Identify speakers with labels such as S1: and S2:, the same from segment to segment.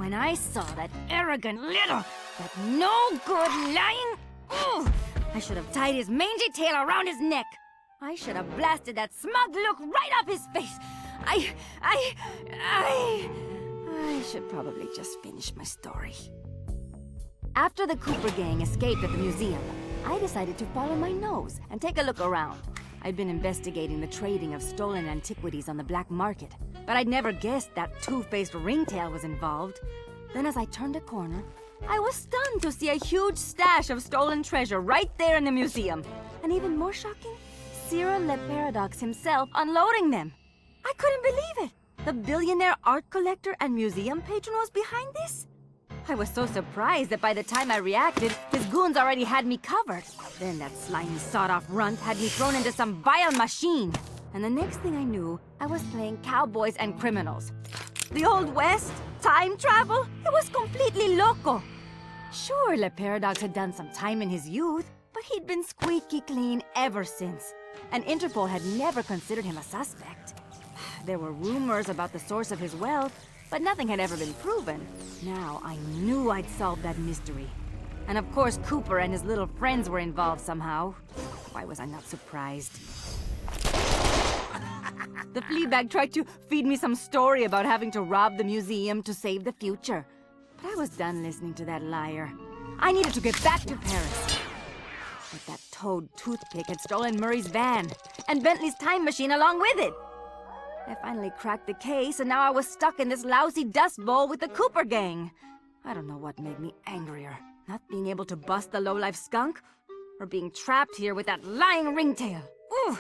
S1: When I saw that arrogant little, that no-good lying... Ugh, I should have tied his mangy tail around his neck. I should have blasted that smug look right off his face. I should probably just finish my story. After the Cooper gang escaped at the museum, I decided to follow my nose and take a look around. I'd been investigating the trading of stolen antiquities on the black market, but I'd never guessed that two-faced ringtail was involved. Then as I turned a corner, I was stunned to see a huge stash of stolen treasure right there in the museum. And even more shocking, Cyril Le Paradox himself unloading them. I couldn't believe it! The billionaire art collector and museum patron was behind this? I was so surprised that by the time I reacted, his goons already had me covered. Then that slimy sawed-off runt had me thrown into some vile machine. And the next thing I knew, I was playing cowboys and criminals. The Old West? Time travel? It was completely loco. Sure, Le Paradox had done some time in his youth, but he'd been squeaky clean ever since. And Interpol had never considered him a suspect. There were rumors about the source of his wealth, but nothing had ever been proven. Now I knew I'd solved that mystery. And of course Cooper and his little friends were involved somehow. Why was I not surprised? The Fleabag tried to feed me some story about having to rob the museum to save the future. But I was done listening to that liar. I needed to get back to Paris. But that toad toothpick had stolen Murray's van, and Bentley's time machine along with it. I finally cracked the case, and now I was stuck in this lousy dust bowl with the Cooper gang. I don't know what made me angrier. Not being able to bust the lowlife skunk, or being trapped here with that lying ringtail. Ooh!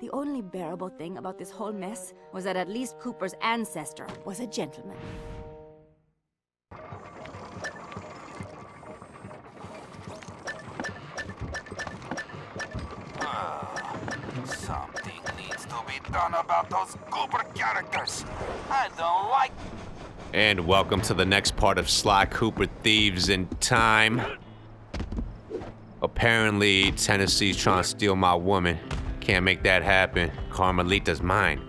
S1: The only bearable thing about this whole mess was that at least Cooper's ancestor was a gentleman.
S2: Something needs to be done about those Cooper characters. I don't like...
S3: And welcome to the next part of Sly Cooper Thieves in time. Apparently, Tennessee's trying to steal my woman. Can't make that happen. Carmelita's mine.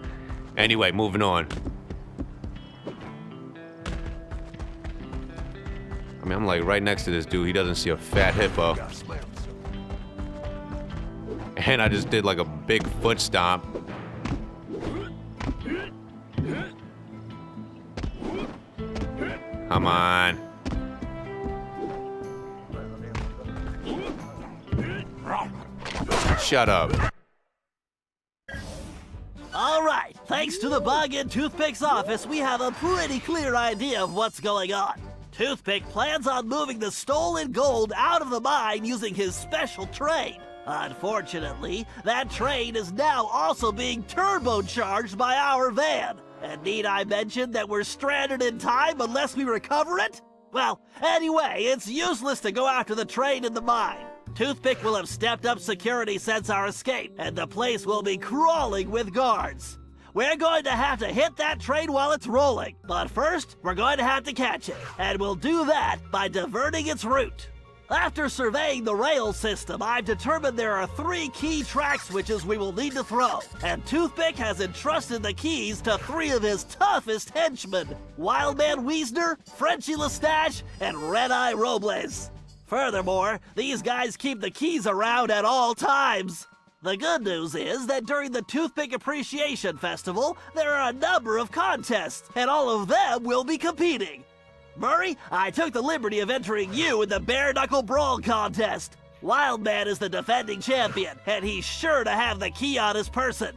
S3: Anyway, moving on. I mean, I'm like right next to this dude. He doesn't see a fat hippo. And I just did like a big foot stomp. Come on. Shut up.
S4: All right, thanks to the bug in Toothpick's office, we have a pretty clear idea of what's going on. Toothpick plans on moving the stolen gold out of the mine using his special train. Unfortunately, that train is now also being turbocharged by our van. And need I mention that we're stranded in time unless we recover it? Well, anyway, it's useless to go after the train in the mine. Toothpick will have stepped up security since our escape, and the place will be crawling with guards. We're going to have to hit that train while it's rolling, but first, we're going to have to catch it, and we'll do that by diverting its route. After surveying the rail system, I've determined there are 3 key track switches we will need to throw, and Toothpick has entrusted the keys to 3 of his toughest henchmen, Wildman Wiesner, Frenchy Lestage, and Red-Eye Robles. Furthermore, these guys keep the keys around at all times. The good news is that during the Toothpick Appreciation Festival, there are a number of contests, and all of them will be competing. Murray, I took the liberty of entering you in the Bare Knuckle Brawl contest. Wildman is the defending champion, and he's sure to have the key on his person.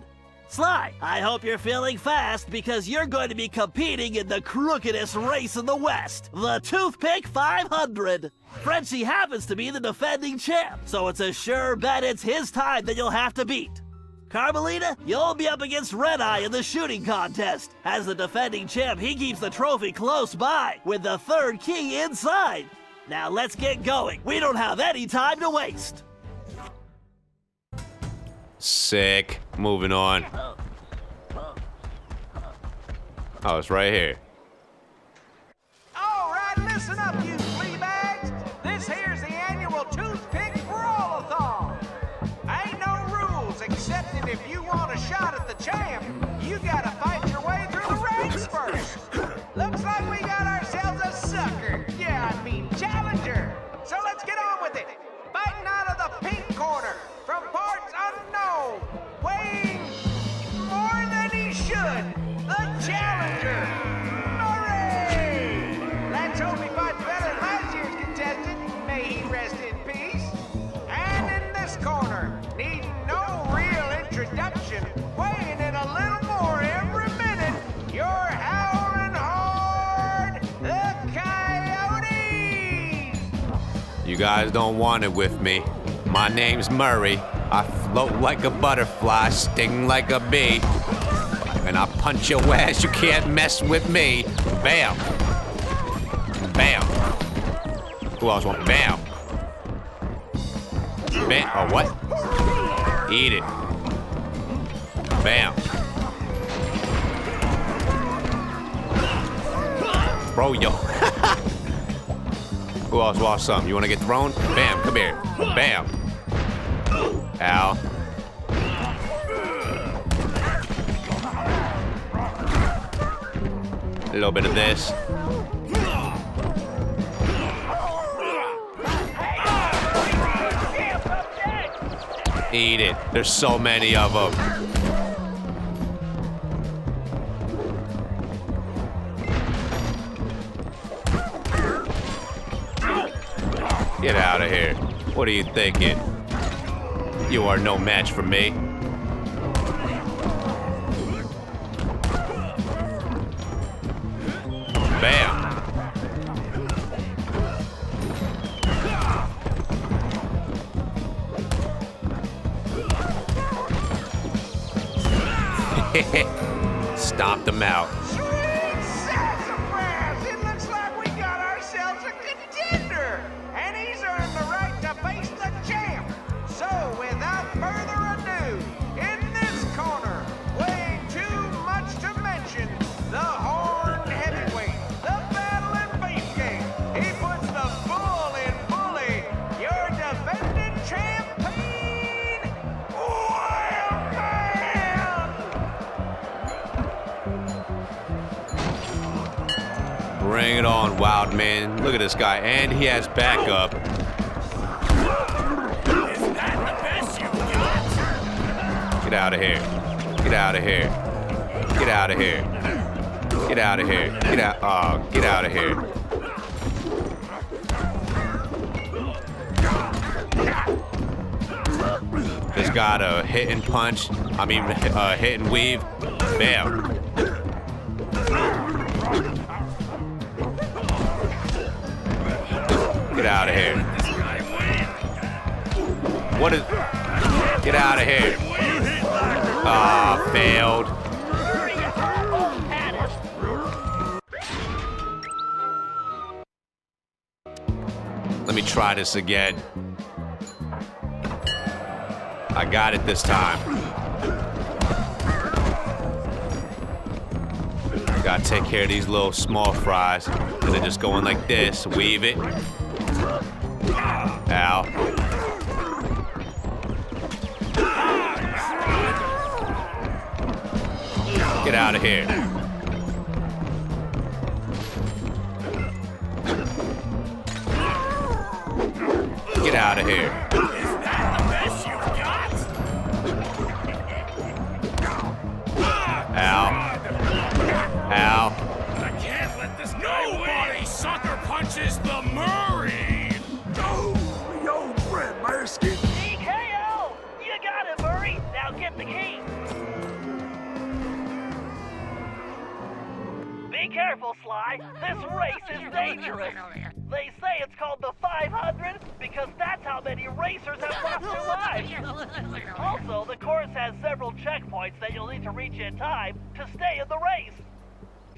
S4: Sly, I hope you're feeling fast because you're going to be competing in the crookedest race in the West, the Toothpick 500. Frenchie happens to be the defending champ, so it's a sure bet it's his time that you'll have to beat. Carmelita, you'll be up against Red-Eye in the shooting contest. As the defending champ, he keeps the trophy close by, with the 3rd key inside. Now let's get going. We don't have any time to waste.
S3: Sick. Moving on. Oh, it's right here.
S5: All right, listen up, you flea bags. This here's the annual Toothpick Brawl-a-thon. Ain't no rules, except that if you want a shot at the champ, you gotta fight your way through the ranks first. Looks like
S3: You guys don't want it with me. My name's Murray. I float like a butterfly, sting like a bee. And I punch your ass, you can't mess with me. Bam. Bam. Who else want? Bam. Bam. Oh, what? Eat it. Bam. Bro, yo. Who else wants something? You want to get thrown? Bam, come here. Bam. Ow. A little bit of this. Eat it. There's so many of them. Get out of here. What are you thinking? You are no match for me. Bam. Stomped them out.
S5: Sweet sassafras! It looks like we got ourselves a contender, and he's earned the right to face the champ. So, without further ado, in this corner, weighing too much to mention, the horned heavyweight, the battling beef king. He puts the bull in bully, your defending champion, Wildman!
S3: Bring it on, wild man. Look at this guy, and he has backup.
S6: Is that the best you got?
S3: Get out of here. Get out of here. Get out of here. Get out of here. Get out. Oh, get out of here. Just got a hit and punch. I mean, hit and weave. Bam. Get out of here. What is... Get out of here. Ah, failed. Let me try this again. I got it this time. Gotta take care of these little small fries. And then just going like this. Weave it. Ow. Get out of here. Get out of here.
S6: Is that the best you've got?
S3: Ow. Ow.
S6: I can't let this guy win. Nobody sucker punches the Murray.
S2: Yo, Fred, Marsky.
S4: TKO! You got it, Murray. Now get the key. Be careful, Sly. This race is dangerous. They say it's called the 500 because that's how many racers have lost their lives. Also, the course has several checkpoints that you'll need to reach in time to stay in the race.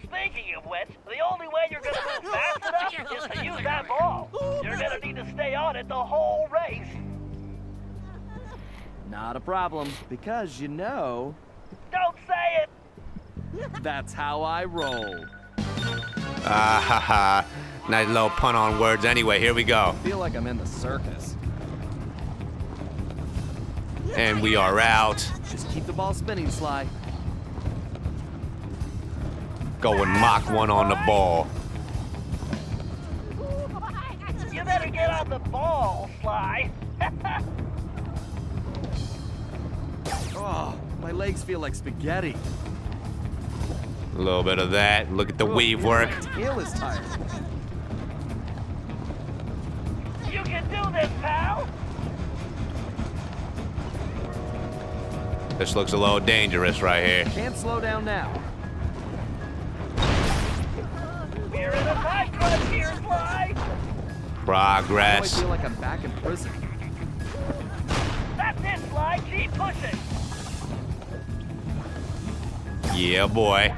S4: Speaking of which, the only way you're gonna move fast enough is to use that ball. You're gonna need to stay on it the whole race.
S7: Not a problem, because you know,
S4: Don't say it!
S7: that's how I roll.
S3: Ah, ha, ha. Nice little pun on words. Anyway, here we go.
S7: I feel like I'm in the circus.
S3: And we are out.
S7: Just keep the ball spinning, Sly.
S3: Go and mock one on the ball.
S4: You better get on the ball, Sly.
S7: Oh, my legs feel like spaghetti.
S3: A little bit of that. Look at the weave work.
S7: My tail is tired.
S4: You can do this, pal.
S3: This looks a little dangerous right here.
S7: Can't slow down now.
S4: We're in a tight crunch here, Sly.
S7: Now I
S3: Progress.
S7: feel like I'm back in prison.
S4: That's it, Sly. Keep pushing.
S3: Yeah, boy.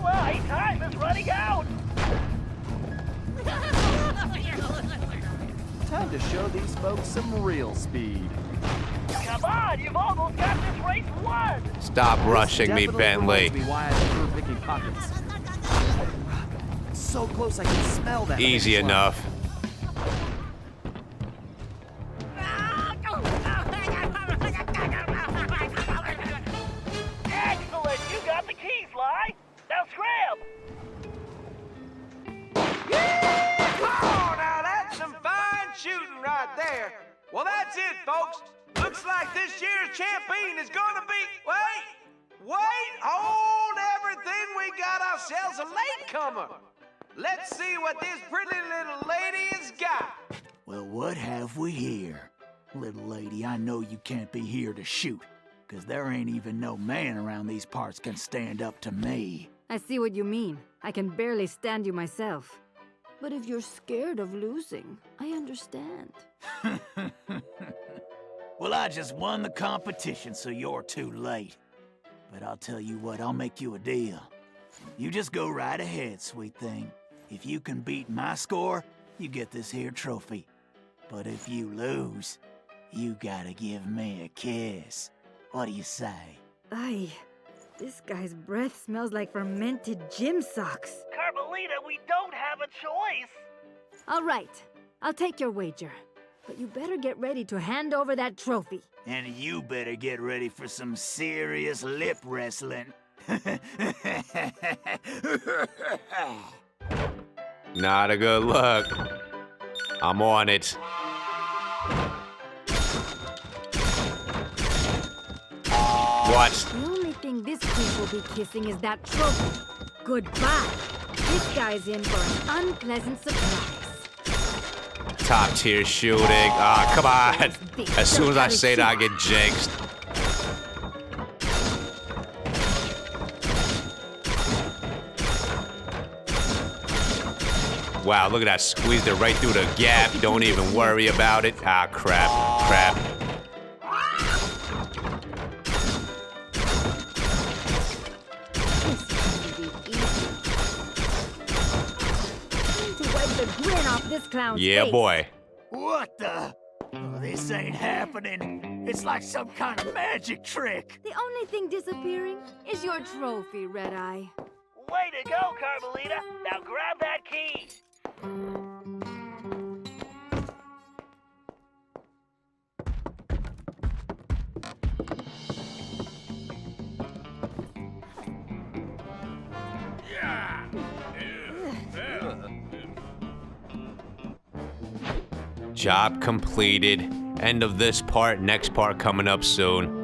S4: Sly, time is running out.
S7: Time to show these folks some real speed.
S4: Come on, you've almost got this race won.
S3: Stop rushing me,
S7: Definitely
S3: Bentley.
S7: reminds me why I prefer picking pockets. So close I can smell that.
S3: Easy
S7: finish line.
S3: enough.
S4: Excellent, you got the key, Sly. Now scram.
S5: Oh, now that's some fine shooting right there. Well, that's it, folks. Looks like this year's champion is gonna be... Wait, hold everything. We got ourselves a latecomer. Let's see what this pretty little lady has got.
S8: Well, what have we here? Little lady, I know you can't be here to shoot, 'cause there ain't even no man around these parts can stand up to me.
S1: I see what you mean. I can barely stand you myself. But if you're scared of losing, I understand.
S8: Well, I just won the competition, so you're too late. But I'll tell you what, I'll make you a deal. You just go right ahead, sweet thing. If you can beat my score, you get this here trophy. But if you lose, you gotta give me a kiss. What do you say?
S1: Ay, this guy's breath smells like fermented gym socks.
S4: Carmelita, we don't have a choice.
S1: All right, I'll take your wager. But you better get ready to hand over that trophy.
S8: And you better get ready for some serious lip wrestling.
S3: Not a good look. I'm on it. What?
S1: The only thing this kid will be kissing is that trophy. Goodbye. This guy's in for an unpleasant surprise.
S3: Top tier shooting. Ah, come on. As soon as I say that, I get jinxed. Wow, look at that. Squeezed it right through the gap. Don't even worry about it. Ah, crap. Crap.
S1: To wipe the grin off this clown's
S3: Yeah,
S1: face.
S3: boy.
S8: What the? Oh, this ain't happening. It's like some kind of magic trick.
S1: The only thing disappearing is your trophy, Red Eye.
S4: Way to go, Carmelita. Now grab that key.
S3: Job completed. End of this part. Next part coming up soon.